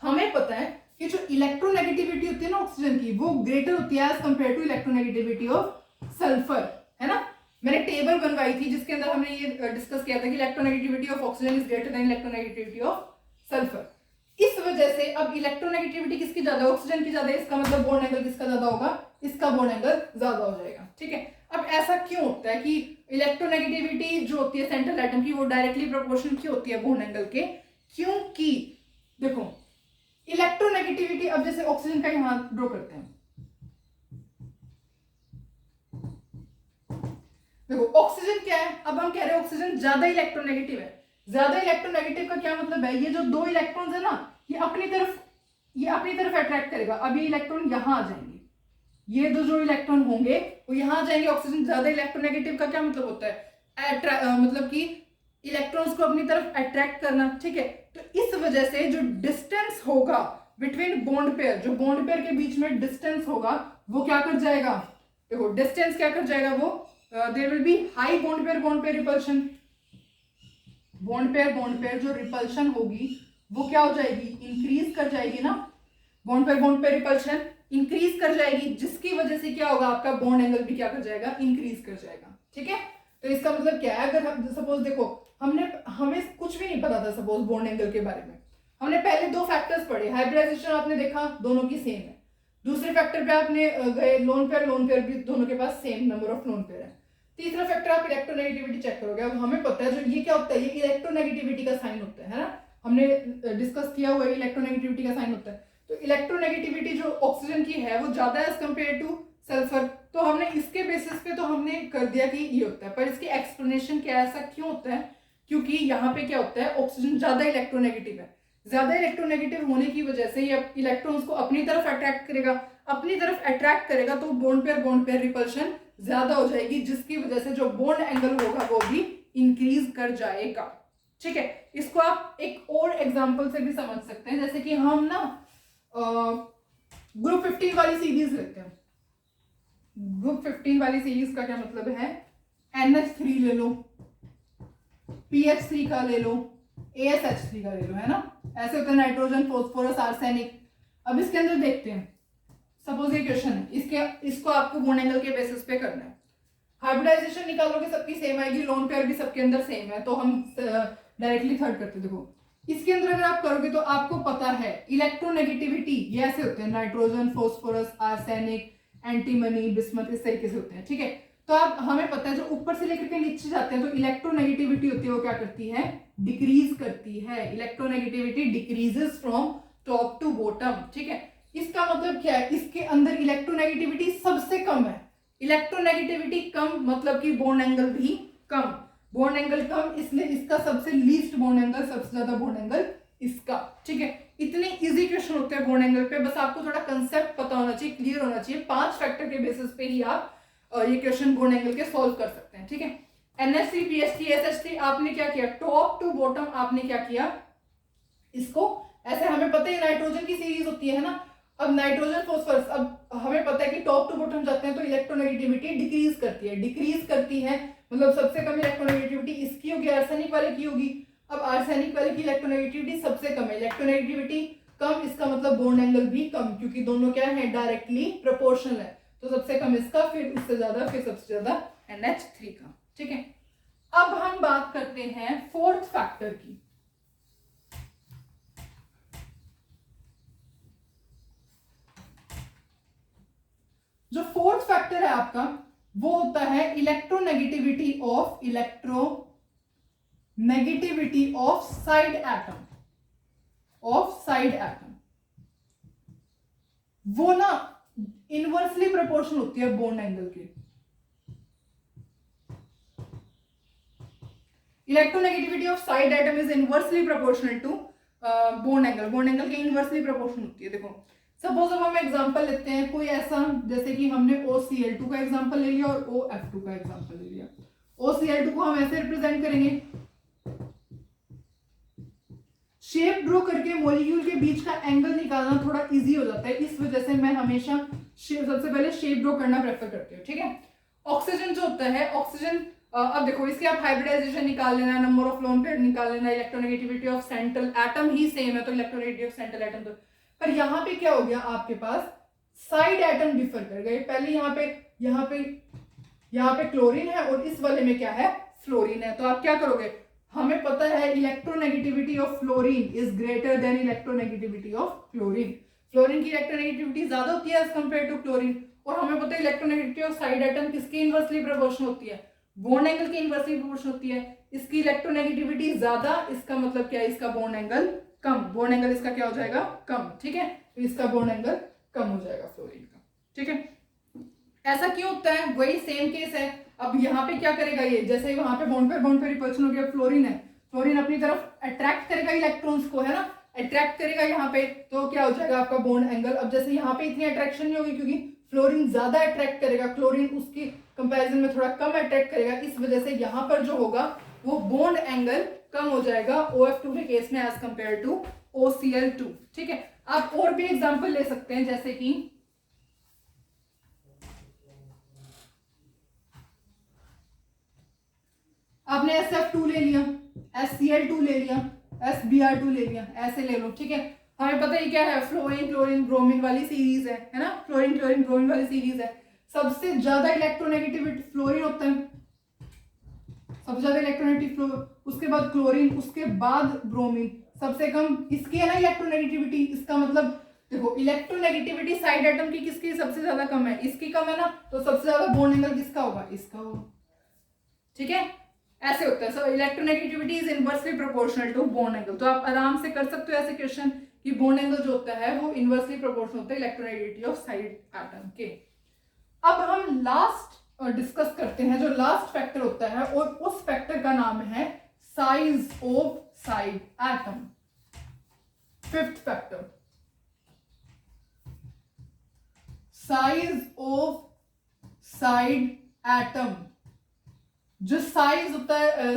हमें पता है कि जो इलेक्ट्रोनेगेटिविटी होती है ना ऑक्सीजन की, वो ग्रेटर होती है as compare to electronegativity of sulphur, है ना। मैंने टेबल बनवाई थी जिसके अंदर हमने ये डिस्कस किया था कि electronegativity of oxygen is greater than electronegativity of sulphur. इस वजह से अब इलेक्ट्रोनेगेटिविटी किसकी ज्यादा, ऑक्सीजन की ज्यादा, इसका मतलब बॉन्ड एंगल किसका ज्यादा होगा, इसका बॉन्ड एंगल ज्यादा हो जाएगा, ठीक है। अब ऐसा क्यों होता है कि इलेक्ट्रोनेगेटिविटी जो होती है सेंट्रल एटम की, वो डायरेक्टली प्रोपोर्शनल क्यों होती है बॉन्ड एंगल के, क्योंकि देखो इलेक्ट्रोनेगेटिविटी, अब जैसे ऑक्सीजन का यहां ड्रॉ करते हैं, देखो ऑक्सीजन क्या है, अब हम कह रहे हैं ऑक्सीजन ज्यादा इलेक्ट्रोनेगेटिव है। ज्यादा इलेक्ट्रोनेगेटिव का क्या मतलब है, ये जो दो इलेक्ट्रॉन्स है ना, ये अपनी तरफ अट्रैक्ट करेगा। अब ये इलेक्ट्रॉन यहां आ जाएंगे, ये दो जो इलेक्ट्रॉन होंगे वो यहां आ जाएंगे। ऑक्सीजन ज्यादा इलेक्ट्रोनेगेटिव का क्या मतलब होता है, मतलब कि इलेक्ट्रॉन्स को अपनी तरफ अट्रैक्ट करना, ठीक है। तो इस वजह से जो डिस्टेंस होगा बिटवीन बॉन्ड पेयर, जो बॉन्ड पेयर के बीच में डिस्टेंस होगा, वो क्या कर जाएगा, देखो डिस्टेंस क्या कर जाएगा, वो there will be high bond pair repulsion. Bond pair जो रिपल्शन होगी वो क्या हो जाएगी, इंक्रीज कर जाएगी ना। बॉन्ड पेयर रिपल्शन इंक्रीज कर जाएगी, जिसकी वजह से क्या होगा, आपका बॉन्ड एंगल भी क्या कर जाएगा, इंक्रीज कर जाएगा, ठीक है। तो इसका मतलब क्या है, अगर हम सपोज देखो हमें कुछ भी नहीं पता था सपोज बॉन्ड एंगल के बारे में, हमने पहले दो फैक्टर्स पढ़े, हाइब्रिडाइजेशन आपने देखा दोनों की सेम है, दूसरे फैक्टर पे आपने गए लोन पेयर भी दोनों के पास same number of lone pair है, तीसरा फैक्टर आप इलेक्ट्रोनेगेटिविटी चेक करोगे। अब हमें पता है जो ये क्या होता है, ये इलेक्ट्रोनेगेटिविटी का साइन होता है ना, हमने डिस्कस किया हुआ है इलेक्ट्रोनेगेटिविटी का साइन होता है। तो इलेक्ट्रोनेगेटिविटी जो ऑक्सीजन की है वो ज्यादा है एज कंपेयर टू सल्फर, तो हमने इसके बेसिस पे तो हमने कर दिया कि ये होता है, पर इसकी एक्सप्लेनेशन क्या है, ऐसा क्यों होता है, क्योंकि यहाँ पे क्या होता है, ऑक्सीजन ज्यादा इलेक्ट्रोनेगेटिव है, ज्यादा इलेक्ट्रोनेगेटिव होने की वजह से ये इलेक्ट्रॉन्स को अपनी तरफ अट्रैक्ट करेगा, तो बॉन्ड पेयर रिपल्शन ज्यादा हो जाएगी, जिसकी वजह से जो बॉन्ड एंगल होगा वो भी इंक्रीज कर जाएगा, ठीक है। इसको आप एक और एग्जांपल से भी समझ सकते हैं, जैसे कि हम ना ग्रुप 15 वाली सीरीज लेते हैं। ग्रुप 15 वाली सीरीज का क्या मतलब है, NH3 ले लो, PH3 का ले लो, ASH3 का ले लो, है ना, ऐसे होते हैं नाइट्रोजन, फॉस्फोरस, आर्सेनिक। अब इसके अंदर देखते हैं, सपोज ये क्वेश्चन है, इसको आपको बॉन्ड एंगल के बेसिस पे करना है। हाइब्रिडाइजेशन निकालोगे सबकी सेम आएगी, लोन पेयर भी सबके अंदर सेम है, तो हम डायरेक्टली थर्ड करते। देखो इसके अंदर अगर आप करोगे तो आपको पता है इलेक्ट्रोनेगेटिविटी ये ऐसे होते हैं, nitrogen, phosphorus, arsenic, antimony, bismuth, इस तरीके से होते हैं, ठीक है। तो आप हमें पता है जो ऊपर से लेकर के नीचे जाते हैं तो इलेक्ट्रोनेगेटिविटी होती है वो क्या करती है, डिक्रीज करती है। Electronegativity decreases from top to bottom, ठीक है। इसका मतलब क्या है, इसके अंदर इलेक्ट्रोनेगेटिविटी सबसे कम है। इलेक्ट्रोनेगेटिविटी कम मतलब कि बॉन्ड एंगल भी कम, बॉन्ड एंगल कम, इसलिए इसका सबसे लीस्ट बॉन्ड एंगल, सबसे ज्यादा बॉन्ड एंगल इसका, ठीक है। इतने इजी क्वेश्चन होते हैं बॉन्ड एंगल पे, बस आपको थोड़ा कंसेप्ट पता होना चाहिए, क्लियर होना चाहिए। 5 फैक्टर के बेसिस पे ही आप ये क्वेश्चन बॉन्ड एंगल के सॉल्व कर सकते हैं, ठीक है। NH3 PH3 SH3 आपने क्या किया, टॉप टू बॉटम आपने क्या किया, इसको ऐसे, हमें पता है नाइट्रोजन की सीरीज होती है ना, अब नाइट्रोजन फॉस्फोरस, अब हमें पता है कि टॉप टू बॉटम जाते हैं तो इलेक्ट्रोनेगेटिविटी डिक्रीज करती है, मतलब सबसे कम इलेक्ट्रोनेगेटिविटी इसकी होगी, आर्सेनिक वाले की होगी। अब आर्सेनिक वाले की इलेक्ट्रोनेगेटिविटी सबसे कम है, इलेक्ट्रोनेगेटिविटी कम, इसका मतलब बॉन्ड एंगल भी कम, क्योंकि दोनों क्या है, डायरेक्टली प्रोपोर्शनल है, तो सबसे कम इसका, फिर इससे ज्यादा, फिर सबसे ज्यादा NH3 का, ठीक है। अब हम बात करते हैं फोर्थ फैक्टर की। जो फोर्थ फैक्टर है आपका वो होता है इलेक्ट्रोनेगेटिविटी ऑफ साइड एटम, वो ना इनवर्सली प्रोपोर्शनल होती है बॉन्ड एंगल के। Electronegativity of side atom is inversely proportional to bond angle, bond angle की इनवर्सली प्रोपोर्शन होती है। देखो सपोज अब हम एग्जांपल लेते हैं कोई ऐसा, जैसे कि हमने OCl2 का एग्जांपल ले लिया और OF2 का एग्जांपल ले लिया। OCl2 को हम ऐसे रिप्रेजेंट करेंगे, शेप ड्रॉ करके मॉलिक्यूल के बीच का एंगल निकालना थोड़ा इजी हो जाता है, इस वजह से मैं हमेशा सबसे पहले शेप ड्रॉ करना प्रेफर करती हूँ। ठीक है, ऑक्सीजन जो होता है, ऑक्सीजन अब देखो इसके आप हाइब्रिडाइजेशन निकाल लेना, नंबर ऑफ लोन पेयर निकाल लेना, electronegativity of central atom he same है तो इलेक्ट्रोनेगेटिविटी ऑफ सेंट्रल एटम तो, पर यहाँ पे क्या हो गया, आपके पास साइड एटम डिफर कर गए। पहले यहाँ पे क्लोरीन है और इस वाले में क्या है, फ्लोरीन है। तो आप क्या करोगे, हमें पता है electronegativity of fluorine is greater than electronegativity of chlorine. Fluorine की इलेक्ट्रोनेगेटिविटी ज्यादा होती है एज कंपेयर टू क्लोरीन, और हमें पता है इलेक्ट्रोनेगेटिविटी ऑफ साइड एटम किसकी इनवर्सली प्रोपोर्शनल होती है, बॉन्ड एंगल की इनवर्सली प्रोपोर्शनल होती है। इसकी इलेक्ट्रोनेगेटिविटी ज्यादा, इसका मतलब क्या है, इसका बॉन्ड एंगल कम, बॉन्ड एंगल इसका क्या हो जाएगा, कम। ठीक है, तो इसका बॉन्ड एंगल कम हो जाएगा फ्लोरीन का। ठीक है, ऐसा क्यों होता है, वही सेम केस है। अब यहाँ पे क्या करेगा ये, जैसे ही वहां पे बॉन्ड पे रिपल्शन हो गया, फ्लोरीन है, फ्लोरीन अपनी तरफ अट्रैक्ट करेगा इलेक्ट्रॉन्स को, है ना, अट्रैक्ट करेगा यहाँ पे, तो क्या हो जाएगा आपका बॉन्ड एंगल। अब जैसे यहाँ पे इतनी अट्रैक्शन नहीं होगी क्योंकि फ्लोरीन ज्यादा अट्रैक्ट करेगा, क्लोरीन उसकी कंपैरिजन में थोड़ा कम अट्रैक्ट करेगा, इस वजह से यहाँ पर जो होगा वो बॉन्ड एंगल कम हो जाएगा OF2 के केस में एज कंपेयर टू OCl2। ठीक है, आप और भी एग्जांपल ले सकते हैं, जैसे कि आपने SF2 ले लिया, SCl2 ले लिया, SBr2 ले लिया, ऐसे ले लो। ठीक है, हमें पता ही क्या है, फ्लोरीन क्लोरीन ब्रोमीन वाली सीरीज है ना, फ्लोरीन क्लोरीन ब्रोमीन वाली सीरीज है। सबसे ज्यादा इलेक्ट्रोनेगेटिविटी फ्लोरीन होता है, सबसे ज्यादा इलेक्ट्रोनेगेटिव, उसके बाद क्लोरीन, उसके बाद ब्रोमीन, सबसे कम इसकी है ना इलेक्ट्रोनेगेटिविटी। इसका मतलब देखो इलेक्ट्रोनेगेटिविटी साइड एटम की किसकी सबसे ज्यादा कम है, इसकी कम है ना, तो सबसे ज्यादा बॉन्ड एंगल किसका होगा, इसका होगा। ठीक है, ऐसे होता है। So electronegativity is inversely proportional to bond angle. तो आप आराम से कर सकते हो ऐसे क्वेश्चन कि बॉन्ड एंगल जो होता है वो इनवर्सली प्रोपोर्शनल होता है इलेक्ट्रोनेगेटिविटी ऑफ साइड एटम के। अब हम लास्ट डिस्कस करते हैं जो लास्ट फैक्टर होता है, और उस फैक्टर का नाम है size of side atom. Fifth factor, size of side atom. जो साइज होता है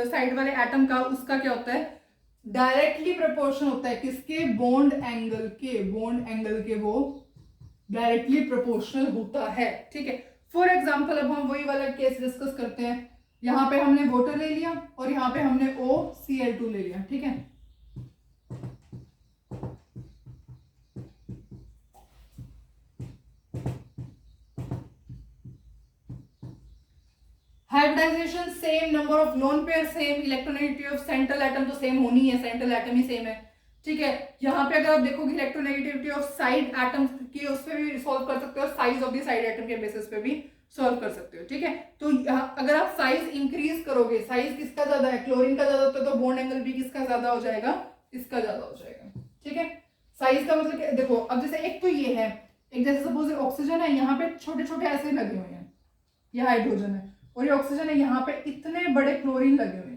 साइड वाले एटम का, उसका क्या होता है, डायरेक्टली प्रोपोर्शन होता है किसके, बॉन्ड एंगल के, बॉन्ड एंगल के वो डायरेक्टली प्रोपोर्शनल होता है। ठीक है, फॉर एग्जाम्पल अब हम वही वाला केस डिस्कस करते हैं। यहाँ पे हमने वाटर ले लिया और यहाँ पे हमने OCl2 ले लिया। ठीक है, hybridization same, number of lone pair same, electronegativity of central atom तो सेम होनी है, सेंट्रल एटम ही सेम है। ठीक है, यहाँ पे अगर आप देखोगे इलेक्ट्रोनेगेटिविटी ऑफ साइड एटम की, उस पर भी सॉल्व कर सकते हो, size of the side atom के बेसिस पे भी सॉल्व कर सकते हो। ठीक है, तो अगर आप साइज इंक्रीज करोगे, साइज किसका ज्यादा है, क्लोरीन का ज्यादा होता है, तो बॉन्ड एंगल भी किसका ज्यादा हो जाएगा, इसका ज्यादा हो जाएगा। ठीक है, साइज का मतलब देखो, अब जैसे एक तो ये है, एक जैसे सपोज ऑक्सीजन है, यहाँ पे छोटे छोटे ऐसे लगे हुए हैं, ये हाइड्रोजन है, और ये ऑक्सीजन है, यहाँ पे इतने बड़े क्लोरीन लगे हुए हैं।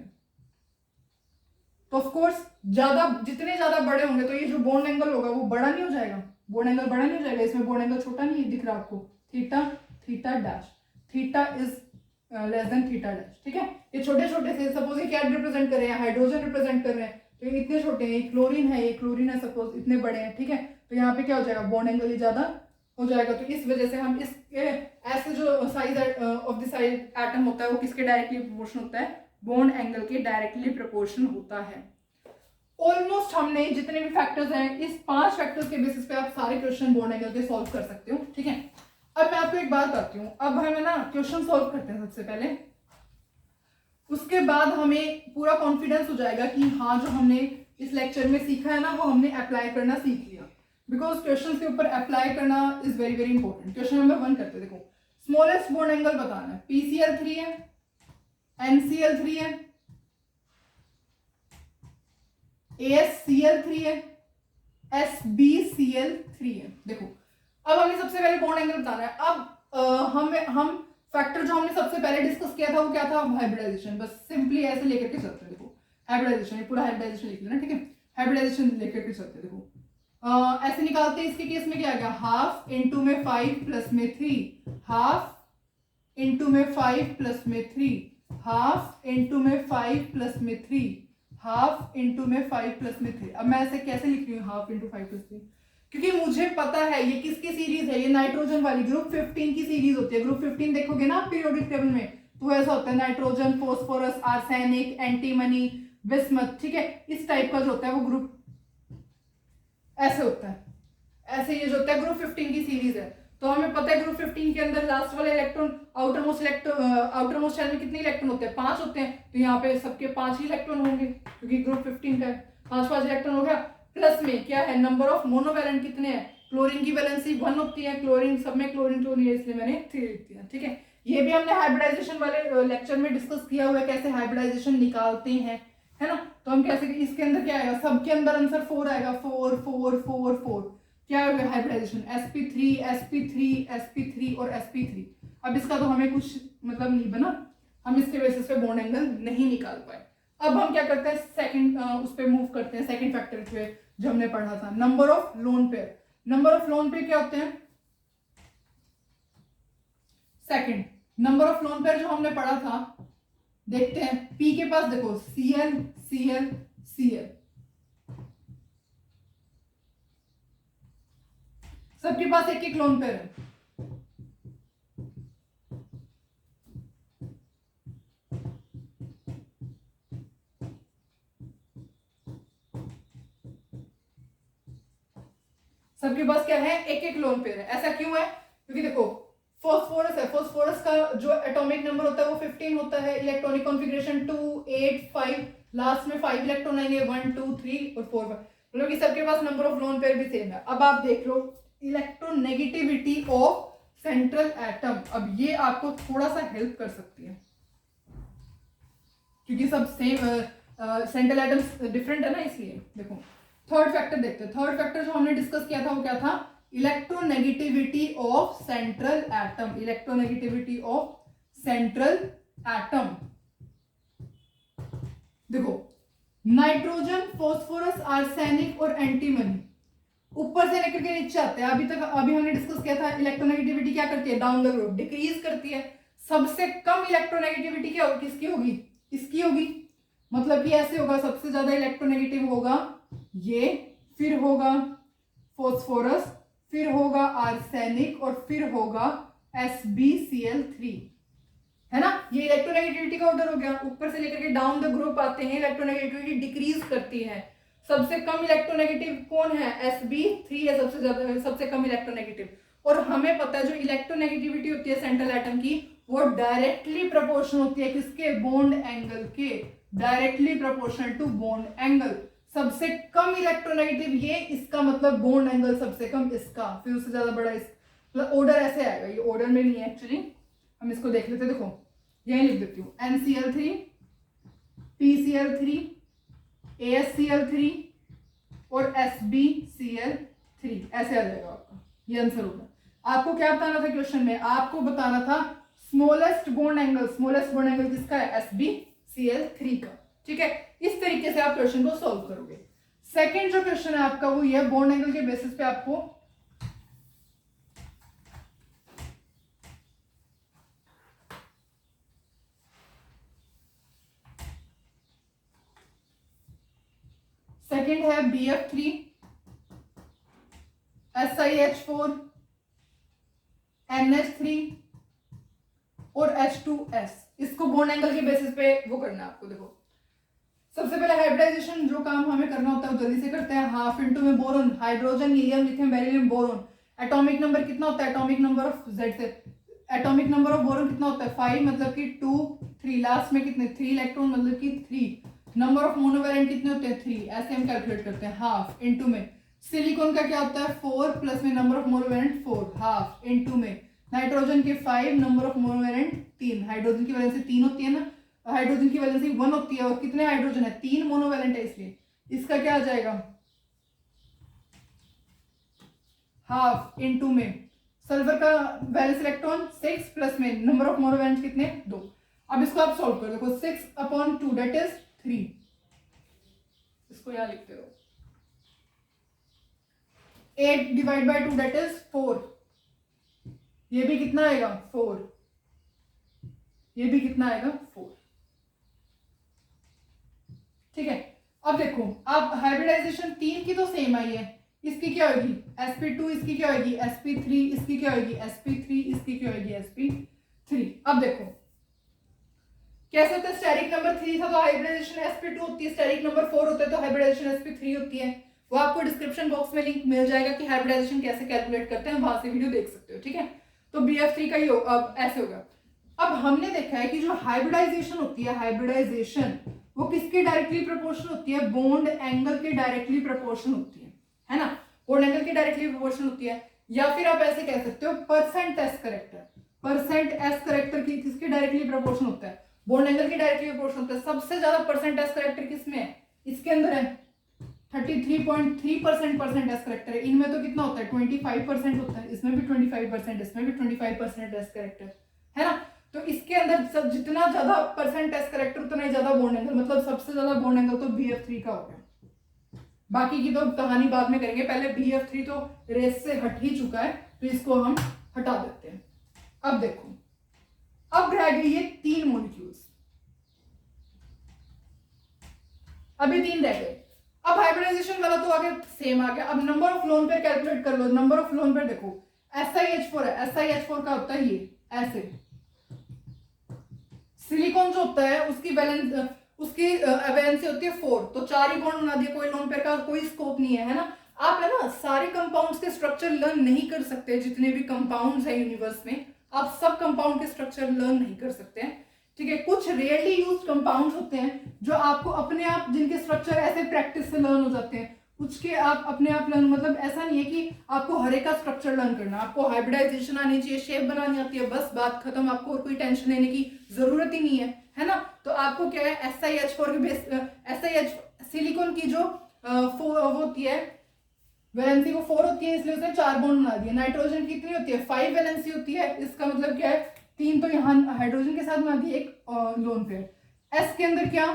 तो ऑफ कोर्स ज्यादा, जितने ज्यादा बड़े होंगे तो ये जो बॉन्ड एंगल होगा वो बड़ा नहीं हो जाएगा, बॉन्ड एंगल बड़ा नहीं हो जाएगा। इसमें बॉन्ड एंगल छोटा नहीं दिख रहा आपको, theta theta dash, theta is less than theta dash. ठीक है, ये छोटे छोटे से, सपोज ये क्या रिप्रेजेंट कर रहे हैं, हाइड्रोजन रिप्रेजेंट कर रहे हैं, तो ये इतने छोटे हैं, ये क्लोरीन है, ये क्लोरीन है, सपोज इतने बड़े हैं। ठीक है, तो यहाँ पे क्या हो जाएगा, बॉन्ड एंगल ही ज्यादा हो जाएगा। तो इस वजह से हम इस ऐसे जो size of the side atom होता है वो किसके डायरेक्टली प्रोपोर्शन होता है, बॉन्ड एंगल के डायरेक्टली प्रोपोर्शन होता है। ऑलमोस्ट हमने जितने भी फैक्टर्स हैं, इस 5 फैक्टर्स के बेसिस पे आप सारे क्वेश्चन बॉन्ड एंगल के सॉल्व कर सकते हो। ठीक है, अब मैं आपको एक बात बताती हूँ, अब हमें ना क्वेश्चन सॉल्व करते हैं सबसे पहले, उसके बाद हमें पूरा कॉन्फिडेंस हो जाएगा कि हाँ जो हमने इस लेक्चर में सीखा है ना वो हमने अप्लाई करना सीख लिया। बिकॉज क्वेश्चन के ऊपर अप्लाई करना is very very important. Question number 1 करते, देखो स्मॉलेस्ट बॉन्ड एंगल बताना है, PCl3 है, NCl3 है, AsCl3 है, SbCl3 है। देखो अब हमने सबसे पहले बॉन्ड एंगल बताना है। अब हम फैक्टर जो हमने सबसे पहले डिस्कस किया था वो क्या था, हाइब्रिडाइजेशन। बस सिंपली ऐसे लेकर के चलते हैं। देखो हाइब्रिडाइजेशन, ये पूरा हाइब्रिडाइजेशन लिख लेना, ठीक है। हाइब्रिडाइजेशन लेकर के चलते हैं। देखो ऐसे निकालते हैं। इसके केस में क्या आ गया, हाफ इंटू में 5 प्लस में 3, हाफ इंटू में 5 प्लस में 3, हाफ इंटू में 5 प्लस में 3, हाफ इंटू में 5 प्लस में 3। अब मैं ऐसे कैसे लिख रही हूँ हाफ इंटू 5 प्लस 3, क्योंकि मुझे पता है ये किसकी सीरीज है, ये नाइट्रोजन वाली ग्रुप 15 की सीरीज होती है। ग्रुप 15 देखोगे ना पीरियोडिक टेबल में, तो ऐसा होता है nitrogen, phosphorus, arsenic, antimony, bismuth, ठीक है। इस टाइप का जो होता है वो ग्रुप ऐसे होता है। ऐसे ये जो होता है ग्रुप 15 की सीरीज है। तो हमें पता है ग्रुप 15 के अंदर लास्ट वाले इलेक्ट्रॉन, आउटर मोस्ट शेल में कितने इलेक्ट्रॉन होते हैं, 5 होते हैं। तो यहाँ पे सबके 5 ही इलेक्ट्रॉन होंगे, क्योंकि ग्रुप 15 का है। 5 इलेक्ट्रॉन हो गया। प्लस में क्या है, नंबर ऑफ मोनोवैलेंट कितने हैं, क्लोरीन की वैलेंसी 1 होती है, क्लोरीन सब में क्लोरीन तो नहीं है, इसलिए मैंने 3 लिख दिया, ठीक है। ये भी हमने हाइब्रिडाइजेशन वाले लेक्चर में डिस्कस किया हुआ है, कैसे हाइब्रिडाइजेशन निकालते हैं, है ना। तो हम कैसे, इसके अंदर क्या आएगा, सबके अंदर आंसर 4 आएगा, 4 4 4 4। क्या होगा हाइब्रिडाइजेशन, sp3 sp3 sp3 और sp3। अब इसका तो हमें कुछ मतलब नहीं बना, हम इसके बेसिस पे बॉन्ड एंगल नहीं निकाल पाए। अब हम क्या करते हैं, सेकंड उस पे मूव करते हैं, सेकंड फैक्टर पे जो हमने पढ़ा था, number of lone pair. Number of lone pair क्या होते हैं, second number of lone pair जो हमने पढ़ा था, देखते हैं। P के पास देखो Cl Cl Cl, सबके पास एक एक लोन पेयर है। सबके पास क्या है, एक एक लोन पेयर है। ऐसा क्यों है, क्योंकि देखो फॉस्फोरस है, फॉस्फोरस का जो एटॉमिक नंबर होता है वो 15 होता है, इलेक्ट्रॉनिक कॉन्फ़िगरेशन 2 8 5, लास्ट में 5 इलेक्ट्रॉन आएंगे, 1 2 3 और 4 5, मतलब कि सबके पास नंबर ऑफ लोन पेयर भी सेम है। अब आप देख लो इलेक्ट्रोनेगेटिविटी ऑफ सेंट्रल एटम, अब ये आपको थोड़ा सा हेल्प कर सकती है, क्योंकि सब सेम सेंट्रल एटम्स डिफरेंट है ना, इसलिए। देखो थर्ड फैक्टर देखते हैं। थर्ड फैक्टर जो हमने डिस्कस किया था वो क्या था, electronegativity of central atom, electronegativity of central atom. देखो नाइट्रोजन, फॉस्फोरस, आर्सेनिक और एंटीमनी ऊपर से लेकर के नीचे आते हैं। अभी हमने डिस्कस किया था इलेक्ट्रोनेगेटिविटी क्या करती है, डाउन द ग्रुप डिक्रीज करती है। सबसे कम इलेक्ट्रोनेगेटिविटी क्या होगी, किसकी होगी, इसकी होगी। मतलब कि ऐसे होगा, सबसे ज्यादा इलेक्ट्रोनेगेटिव होगा ये, फिर होगा फॉस्फोरस, फिर होगा आर्सेनिक और फिर होगा SbCl3, है ना। ये इलेक्ट्रोनेगेटिविटी का ऑर्डर हो गया। ऊपर से लेकर के डाउन द ग्रुप आते हैं, इलेक्ट्रोनेगेटिविटी डिक्रीज करती है। सबसे कम इलेक्ट्रोनेगेटिव कौन है, Sb3 है सबसे ज्यादा, सबसे कम इलेक्ट्रोनेगेटिव। और हमें पता है जो इलेक्ट्रोनेगेटिविटी होती है सेंट्रल एटम की, वो डायरेक्टली प्रोपोर्शनल होती है किसके, बॉन्ड एंगल के, directly proportional to bond angle. सबसे कम इलेक्ट्रोनेगेटिव ये, इसका मतलब बॉन्ड एंगल सबसे कम इसका, फिर उससे ज्यादा बड़ा इस, मतलब ऑर्डर ऐसे आएगा। ये ऑर्डर में नहीं है एक्चुअली, हम इसको देख लेते हैं। देखो यही लिख देती हूँ, NCl3 PCl3 AsCl3 और SbCl3, ऐसे आ जाएगा आपका, ये आंसर होगा। आपको क्या बताना था क्वेश्चन में, आपको बताना था smallest bond angle, smallest bond angle किसका है, SbCl3 का, ठीक है। इस तरीके से आप क्वेश्चन को सॉल्व करोगे। सेकंड जो क्वेश्चन है आपका वो ये, बॉन्ड एंगल के बेसिस पे आपको सेकंड है BF3 SiH4 NH3 और H2S, इसको बॉन्ड एंगल के बेसिस पे वो करना है आपको। देखो सबसे पहले हाइब्रिडाइजेशन जो काम हमें करना होता है वो जल्दी से करते हैं। हाफ इंटू में boron, hydrogen, helium, lithium, beryllium, boron. Atomic number कितना होता है, एटॉमिक नंबर ऑफ Z से, एटॉमिक नंबर ऑफ बोरोन कितना होता है 5, मतलब कि 2 3, लास्ट में कितने 3 इलेक्ट्रॉन, मतलब कि 3। नंबर ऑफ मोनोवैलेंट कितने होते हैं 3, ऐसे हम कैलकुलेट करते हैं। हाफ इंटू में सिलिकॉन का क्या होता है 4, प्लस में number of monovalent 4, half into में नाइट्रोजन के 5, नंबर ऑफ मोनोवैलेंट 3, हाइड्रोजन की वैलेंसी 3 होती है ना, हाइड्रोजन की वैलेंसी 1 होती है, और कितने हाइड्रोजन है 3 मोनोवैलेंट है, इसलिए इसका क्या आ जाएगा हाफ इंटू में सल्फर का वैलेंस इलेक्ट्रॉन 6, प्लस में नंबर ऑफ मोनोवैलेंट कितने 2। अब इसको आप सॉल्व करो, देखो 6/2 दैट इज 3, इसको यहां लिखते हो। 8 डिवाइड बाय 2 दैट इज 4, ये भी कितना आएगा 4, ये भी कितना आएगा 4। ठीक है, अब देखो अब हाइब्रिडाइजेशन 3 की तो सेम आई है, इसकी क्या होगी sp2, इसकी क्या होगी sp3, इसकी क्या होगी sp3, इसकी क्या होगी sp3। अब देखो कैसे होता है, स्टेरिक नंबर 3 था तो हाइब्रिडाइजेशन sp2 होती है, स्टेरिक नंबर 4 होता है तो हाइब्रिडाइजेशन sp3 होती है। वो आपको डिस्क्रिप्शन बॉक्स में लिंक मिल जाएगा कि हाइब्रिडाइजेशन कैसे कैलकुलेट करते हैं, वहां से वीडियो देख सकते हो। ठीक है, तो BF3 का ही अब ऐसे होगा। अब हमने देखा है कि जो हाइब्रिडाइजेशन होती है, हाइब्रिडाइजेशन वो किसके डायरेक्टली प्रोपोर्शनल होती है, बॉन्ड एंगल के डायरेक्टली प्रोपोर्शनल होती है ना, बॉन्ड एंगल के डायरेक्टली प्रोपोर्शनल होती है। या फिर आप ऐसे कह सकते हो percent s character, percent s character की किसके डायरेक्टली प्रोपोर्शनल होता है, बॉन्ड एंगल के डायरेक्टली प्रोपोर्शनल होता है। सबसे ज्यादा परसेंट एस करेक्टर किसमें है, इसके अंदर है 33.3% परसेंट एस करेक्टर है। इनमें तो कितना होता है 25% होता है, इसमें भी 25%, इसमें भी 25% एस करेक्टर है ना। तो इसके अंदर सब जितना ज्यादा परसेंट एस करेक्टर उतना ही ज्यादा बॉन्ड एंगल, मतलब सबसे ज्यादा बॉन्ड एंगल तो BF3 का हो गया। बाकी की तो कहानी बाद में करेंगे, पहले BF3 तो रेस से हट ही चुका है तो इसको हम हटा देते हैं। अब देखो अब रह गई ये 3 मॉलिक्यूल्स, अभी 3 रह गए। अब हाइब्रिडाइजेशन वाला तो आगे सेम आ गया। अब number of lone pair calculate कर लो। नंबर ऑफ लोन पेयर देखो SiH4 है, SiH4 का होता है ये ऐसे। सिलिकॉन जो होता है उसकी वैलेंस, उसकी वैलेंसी होती है 4, तो 4 ही बॉन्ड बना दिए, कोई लोन पेयर का कोई स्कोप नहीं है ना। आप है ना सारे कंपाउंड्स के स्ट्रक्चर लर्न नहीं कर सकते, जितने भी कंपाउंड्स है यूनिवर्स में आप सब कंपाउंड के स्ट्रक्चर लर्न नहीं कर सकते हैं। ठीक है, कुछ रेयरली यूज्ड कंपाउंड्स होते हैं जो आपको अपने आप, जिनके स्ट्रक्चर ऐसे प्रैक्टिस से लर्न हो जाते हैं, उसके आप अपने आप लर्न, मतलब ऐसा नहीं है कि आपको हर एक का स्ट्रक्चर लर्न करना, आपको हाइब्रिडाइजेशन आनी चाहिए, शेप बनानी आती है, बस बात खत्म, आपको और कोई टेंशन लेने की जरूरत ही नहीं है ना। तो आपको क्या है SiH4 के बेस, SiH सिलिकॉन की जो वो होती है वैलेंसी वो 4 होती है, इसलिए उसने 4 बॉन्ड बना दिए। नाइट्रोजन की कितनी होती है 5 वैलेंसी होती है, इसका मतलब क्या है 3 तो यहाँ हाइड्रोजन के साथ बना दिए, एक लोन पेयर। एस के अंदर क्या,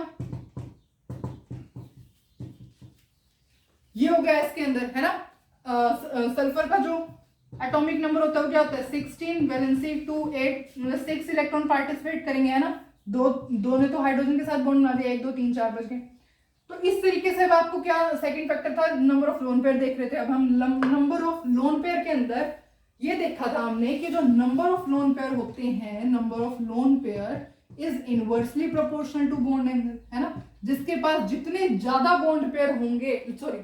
ये हो गया एस के अंदर है ना। सल्फर का जो एटॉमिक नंबर होता है वो क्या होता है 16, वैलेंसी 2 8, मतलब 6 इलेक्ट्रॉन पार्टिसिपेट करेंगे है ना। दो ने तो हाइड्रोजन के साथ बॉन्ड बना दिया, 1 2 3 4 बज गए। तो इस तरीके से अब आपको क्या सेकंड फैक्टर था, नंबर ऑफ लोन पेयर देख रहे थे। अब हम नंबर ऑफ लोन पेयर के अंदर ये देखा था हमने कि जो नंबर ऑफ लोन पेयर होते हैं, number of lone pair is inversely proportional to bond angle, है ना। जिसके पास जितने ज्यादा बॉन्ड पेयर होंगे, सॉरी,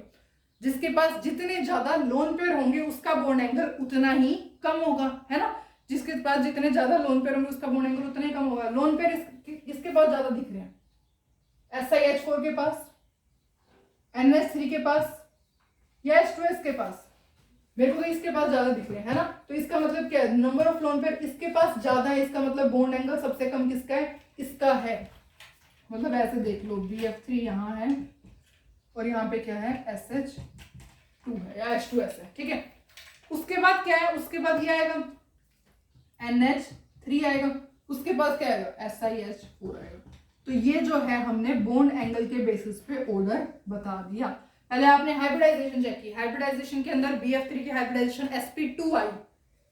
जिसके पास जितने ज्यादा लोन पेयर होंगे उसका बॉन्ड एंगल उतना ही कम होगा, है ना। जिसके पास जितने ज्यादा लोन पेयर होंगे उसका बॉन्ड एंगल उतना ही कम होगा। लोन पेयर इसके पास ज्यादा दिख रहे हैं, SiH4 के पास, NH3 के पास या H2S के पास, मेरे को तो इसके पास ज्यादा दिख रहे हैं, है ना। तो इसका मतलब क्या है, नंबर ऑफ लोन पेयर इसके पास ज्यादा है, इसका मतलब बॉन्ड एंगल सबसे कम किसका है, इसका है। मतलब ऐसे देख लो BF3 यहाँ है और यहाँ पे क्या है SH2 है या H2S है, ठीक है। उसके बाद क्या है, उसके बाद ये आएगा NH3 आएगा, उसके बाद क्या आएगा SiH4 आएगा। तो ये जो है हमने बॉन्ड एंगल के बेसिस पे ऑर्डर बता दिया। पहले आपने हाइब्रिडाइजेशन चेक की, हाइब्रिडाइजेशन के अंदर BF3 की हाइब्रिडाइजेशन sp2 आई,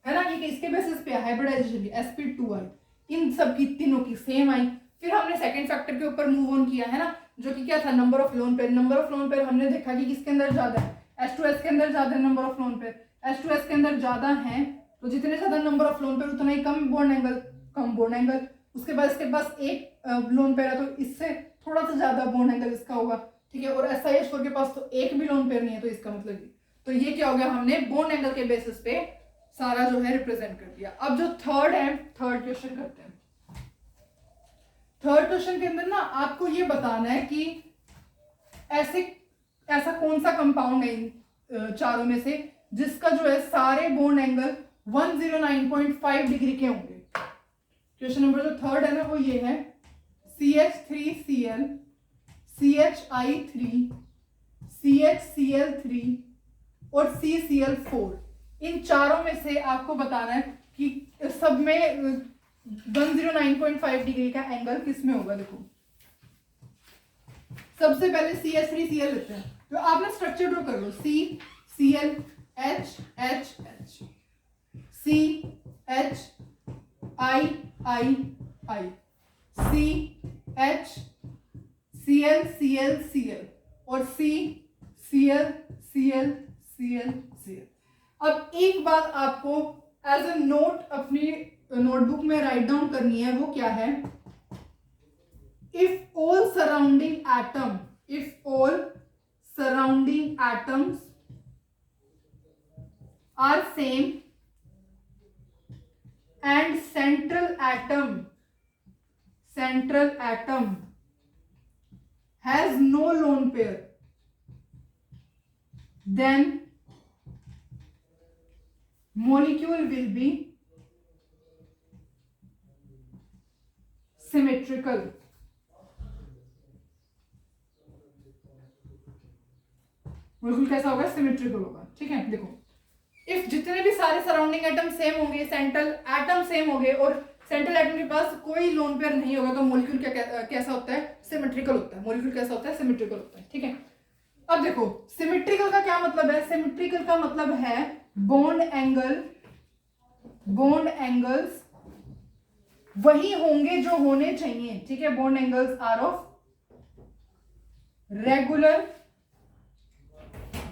है ना। ये इसके बेसिस पे हाइब्रिडाइजेशन की sp2 आई, इन सब की तीनों की सेम आई। फिर हमने सेकंड फैक्टर के ऊपर मूव ऑन किया, है ना, जो कि क्या था number of lone pair. Number of lone pair हमने देखा कि किसके अंदर ज्यादा है, H2S के अंदर ज्यादा है number of lone pair. H2S के अंदर ज्यादा है तो जितने ज्यादा नंबर ऑफ लोन पेयर उतना ही कम बॉन्ड एंगल, कम बॉन्ड एंगल। उसके बाद इसके पास एक लोन पेयर है तो इससे थोड़ा सा ज्यादा बॉन्ड एंगल इसका होगा, ठीक है। और SiH4 के पास तो एक भी लोन पेयर नहीं है, तो इसका मतलब तो ये क्या हो गया, हमने बॉन्ड एंगल के बेसिस पे सारा जो है रिप्रेजेंट कर दिया। अब जो थर्ड है, थर्ड क्वेश्चन करते हैं। थर्ड क्वेश्चन के अंदर ना आपको ये बताना है कि ऐसा कौन सा कंपाउंड है इन चारों में से जिसका जो है सारे बॉन्ड एंगल 109.5 डिग्री के होंगे। क्वेश्चन नंबर जो थर्ड है ना वो ये है CH3Cl, CHI3, CHCl3 और CCl4। इन चारों में से आपको बताना है कि सब में 109.5 डिग्री का एंगल किस में होगा? देखो सबसे पहले CH3Cl लेते हैं, तो आप ना स्ट्रक्चर ड्रॉ कर लो, CCl HHH CH I CH Cl और Cl। अब एक बात आपको एज ए नोट अपनी नोटबुक में राइट डाउन करनी है, वो क्या है? If all surrounding atoms are same and central atom has no lone pair, then molecule will be symmetrical। Molecule कैसा होगा? सिमेट्रिकल होगा। ठीक है, देखो इफ जितने भी सारे सराउंडिंग एटम सेम होंगे, सेंट्रल एटम सेम होंगे और सेंट्रल एटम के पास कोई लोन पेयर नहीं होगा, तो मोलिक्यूल कैसा होता है? सिमेट्रिकल होता है। मोलिक्यूल कैसा होता है? सिमेट्रिकल होता है। ठीक है, अब देखो सिमेट्रिकल का क्या मतलब है? सिमेट्रिकल का मतलब है बॉन्ड एंगल्स वही होंगे जो होने चाहिए। ठीक है, bond angles are of regular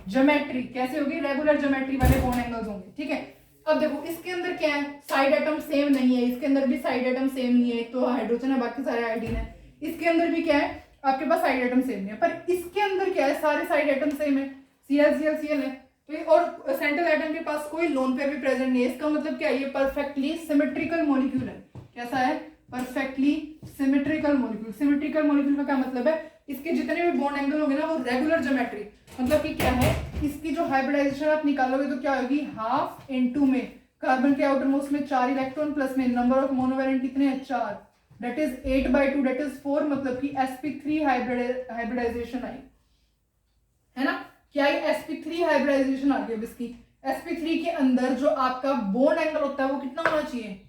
geometry. कैसे होगी? रेगुलर ज्योमेट्री वाले बॉन्ड एंगल्स होंगे। ठीक है, अब देखो इसके अंदर क्या है? साइड एटम सेम नहीं है, इसके अंदर भी साइड एटम सेम नहीं है, एक तो हाइड्रोजन है बाकी सारे आयोडीन है। इसके अंदर भी क्या है? आपके पास साइड एटम सेम नहीं है, पर इसके अंदर क्या है? सारे साइड एटम सेम है, Cl है। तो और सेंट्रल एटम के पास कोई लोन पेयर भी प्रेजेंट नहीं है। इसका मतलब क्या है? ये परफेक्टली सिमेट्रिकल मॉलिक्यूल है। कैसा है? Perfectly symmetrical molecule. Symmetrical molecule का क्या मतलब है? इसके जितने भी बॉन्ड एंगल होंगे ना वो रेगुलर ज्योमेट्री, मतलब कि क्या है? इसकी जो हाइब्रिडाइजेशन आप निकालोगे तो क्या होगी? हाफ इनटू में कार्बन के आउटर मोस्ट में 4 इलेक्ट्रॉन प्लस में नंबर ऑफ मोनोवैलेंट कितने हैं? 4, दैट इज 8/2 दैट इज 4, मतलब कि sp3 हाइब्रिडाइजेशन आई है ना। क्या ये sp3 हाइब्रिडाइजेशन आ गई? अब इसकी sp3 के अंदर जो आपका बॉन्ड एंगल होता है वो कितना होना चाहिए?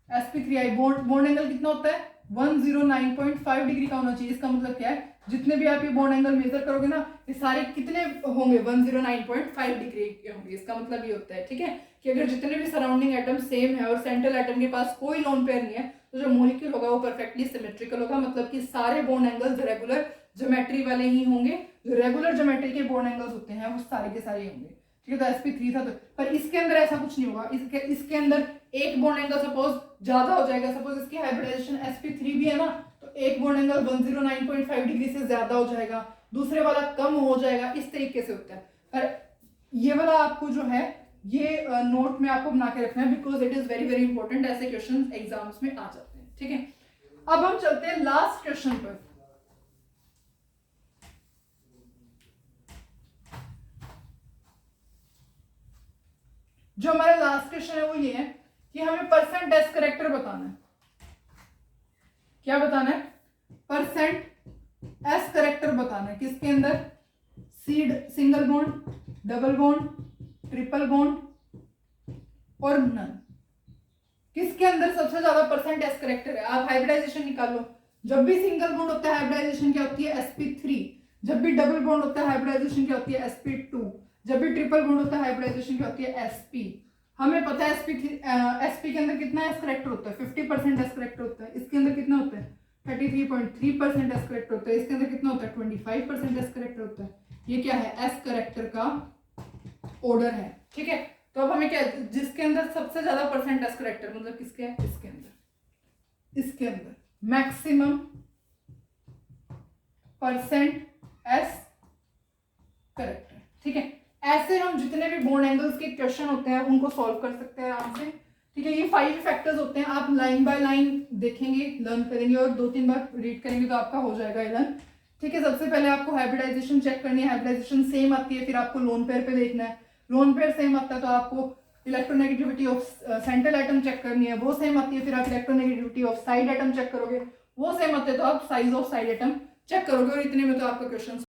sp3i बॉन्ड एंगल कितना होता है? 109.5 डिग्री का होना चाहिए। इसका मतलब क्या है? जितने भी आप ये बॉन्ड एंगल मेजर करोगे ना, ये सारे कितने होंगे? 109.5 डिग्री के होंगे। इसका मतलब ये होता है, ठीक है, कि अगर जितने भी सराउंडिंग एटम सेम है और सेंट्रल एटम के पास कोई लोन पेयर नहीं है, तो जो मॉलिक्यूल होगा वो परफेक्टली सिमेट्रिकल होगा, मतलब कि सारे बॉन्ड एंगल्स रेगुलर ज्योमेट्री वाले ही होंगे। जो रेगुलर ज्योमेट्री के बॉन्ड एंगल्स होते हैं वो सारे के सारे होंगे। ठीक है, तो sp3 था, तो पर इसके अंदर ऐसा कुछ नहीं होगा। इसके अंदर एक बॉन्ड एंगल सपोज ज्यादा हो जाएगा, सपोज इसकी हाइब्रिडाइजेशन sp3 भी है ना, तो एक बॉन्ड एंगल 109.5 डिग्री से ज्यादा हो जाएगा, दूसरे वाला कम हो जाएगा, इस तरीके से होता है। पर ये वाला आपको जो है ये नोट में आपको बना के रखना है, because it is very very important. ऐसे क्वेश्चन एग्जाम्स में आ जाते हैं। ठीक है, अब हम चलते हैं लास्ट क्वेश्चन पर। जो हमारा लास्ट क्वेश्चन है वो ये है कि हमें परसेंट एस करेक्टर बताना है। क्या बताना है? परसेंट एस करेक्टर बताना है। किसके अंदर? Single bond, double bond, triple bond और नन। किसके अंदर सबसे ज्यादा परसेंट एस करेक्टर है? आप हाइब्रिडाइजेशन निकाल लो। जब भी सिंगल बॉन्ड होता है हाइब्रिडाइजेशन क्या होती है? sp3। जब भी डबल बॉन्ड होता है हाइब्रिडाइजेशन क्या होती है? sp2। जब भी ट्रिपल बॉन्ड होता है हाइब्रिडाइजेशन क्या होती है? sp। हमें पता है sp के अंदर कितना एस करेक्टर होता है? 50% एस करेक्टर होता है। इसके अंदर कितना होता है? 33.3% एस करेक्टर होता है। इसके अंदर कितना होता है? 25% एस करेक्टर होता है। ये क्या है? एस करेक्टर का ऑर्डर है। ठीक है, तो अब हमें क्या, जिसके अंदर सबसे ज्यादा परसेंट एस करेक्टर, मतलब किसके है? इसके अंदर मैक्सिमम परसेंट एस करेक्टर। ठीक है, ऐसे हम जितने भी बॉन्ड एंगल्स के क्वेश्चन होते हैं उनको सॉल्व कर सकते हैं आराम से। ठीक है, ये 5 फैक्टर्स होते हैं। आप लाइन बाय लाइन देखेंगे, लर्न करेंगे और 2-3 बार रीड करेंगे तो आपका हो जाएगा ये लर्न। ठीक है, सबसे पहले आपको हाइब्रिडाइजेशन चेक करनी है। हाइब्रिडाइजेशन सेम आती है, फिर आपको लोन पेयर पे देखना है। लोन पेयर सेम आता है तो आपको electronegativity of central atom check करनी है, वो सेम आती है। फिर आप electronegativity of side atom check करोगे, वो सेम आते हैं तो आप size of side atom check करोगे। और इतने में तो आपका क्वेश्चन